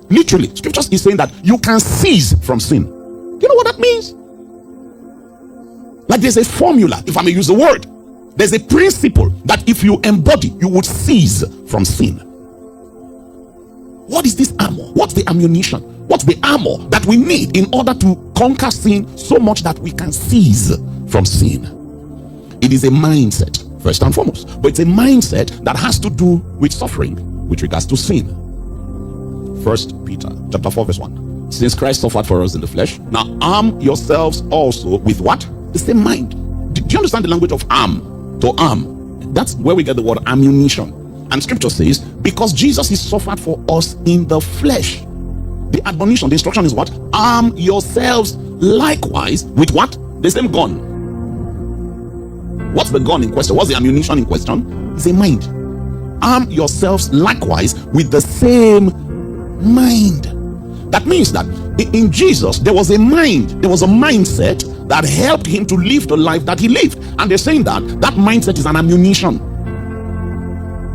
Literally, scriptures is saying that you can cease from sin. Do you know what that means? Like there's a formula, if I may use the word. There's a principle that if you embody, you would cease from sin. What is this armor? What's the ammunition? What's the armor that we need in order to conquer sin so much that we can cease from sin? It is a mindset, first and foremost. But it's a mindset that has to do with suffering with regards to sin. 1 Peter chapter 4 verse 1. Since Christ suffered for us in the flesh, now arm yourselves also with what? The same mind. Do you understand the language of arm? To arm. That's where we get the word ammunition. And scripture says, because Jesus is suffered for us in the flesh. The admonition, the instruction is what? Arm yourselves likewise with what? The same gun. What's the gun in question? What's the ammunition in question? It's a mind. Arm yourselves likewise with the same mind. That means that in Jesus there was a mind, there was a mindset that helped him to live the life that he lived. And they're saying that that mindset is an ammunition.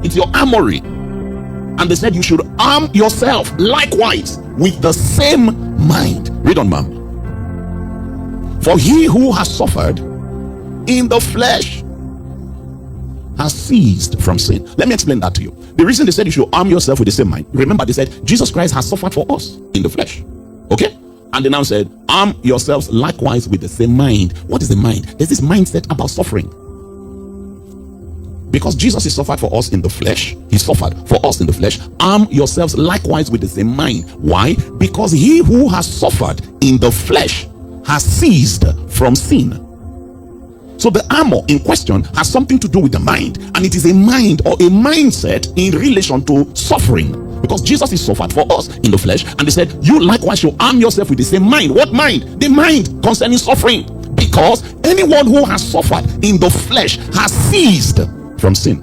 It's your armory. And they said you should arm yourself likewise with the same mind. Read on, ma'am. For he who has suffered in the flesh has ceased from sin. Let me explain that to you. The reason they said you should arm yourself with the same mind, remember they said Jesus Christ has suffered for us in the flesh. Okay? And they now said arm yourselves likewise with the same mind. What is the mind? There's this mindset about suffering. Because Jesus is suffered for us in the flesh, he suffered for us in the flesh. Arm yourselves likewise with the same mind. Why? Because he who has suffered in the flesh has ceased from sin. So the armor in question has something to do with the mind, and it is a mind or a mindset in relation to suffering. Because Jesus is suffered for us in the flesh, and they said you likewise should arm yourself with the same mind. What mind? The mind concerning suffering. Because anyone who has suffered in the flesh has ceased from sin.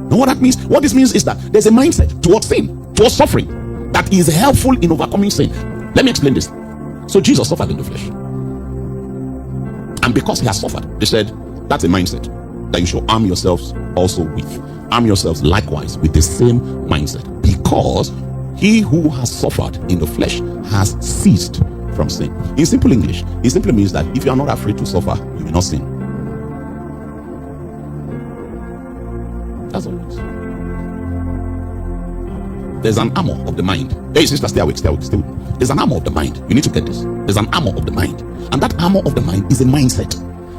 Now what that means? What this means is that there's a mindset towards sin, towards suffering, that is helpful in overcoming sin. Let me explain this. So Jesus suffered in the flesh, and because he has suffered, they said that's a mindset that you should arm yourselves also with. Arm yourselves likewise with the same mindset, because he who has suffered in the flesh has ceased from sin. In simple English, it simply means that if you are not afraid to suffer, you will not sin. That's all it is. There's an armor of the mind. Hey sister, stay awake, stay awake, stay awake. There's an armor of the mind. You need to get this. There's an armor of the mind. And that armor of the mind is a mindset.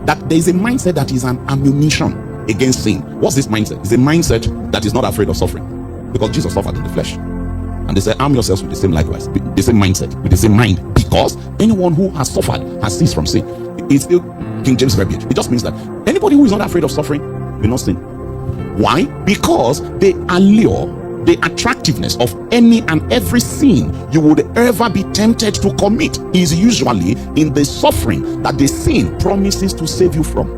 That there is a mindset that is an ammunition against sin. What's this mindset? It's a mindset that is not afraid of suffering. Because Jesus suffered in the flesh. And they say, arm yourselves with the same likewise, the same mindset, with the same mind. Because anyone who has suffered has ceased from sin. It's still King James verbiage. It just means that anybody who is not afraid of suffering will not sin. Why? Because the allure, the attractiveness of any and every sin you would ever be tempted to commit is usually in the suffering that the sin promises to save you from.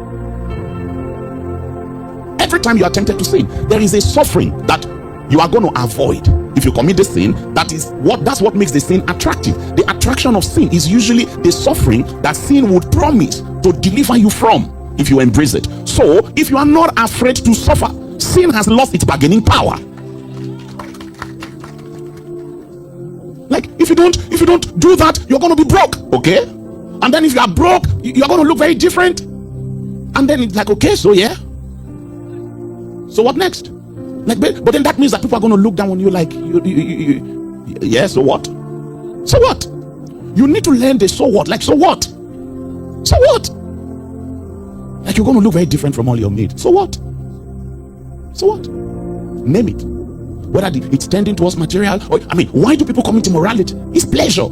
Every time you are tempted to sin, there is a suffering that you are going to avoid. If you commit the sin, that's what makes the sin attractive. The attraction of sin is usually the suffering that sin would promise to deliver you from if you embrace it. So if you are not afraid to suffer, sin has lost its bargaining power. Like if you don't do that, you're going to be broke, okay? And then if you are broke, you're going to look very different. And then it's like, okay, so yeah, so what next? Like, but then that means that people are going to look down on you like, yeah, so what? So what? You need to learn the so what. Like, so what? So what? Like, you're going to look very different from all your mates. So what? So what? Name it. Whether it's tending towards material, or why do people commit immorality? It's pleasure.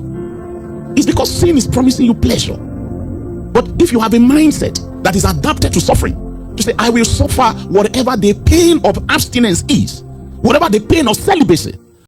It's because sin is promising you pleasure. But if you have a mindset that is adapted to suffering, to say, I will suffer whatever the pain of abstinence is, whatever the pain of celibacy,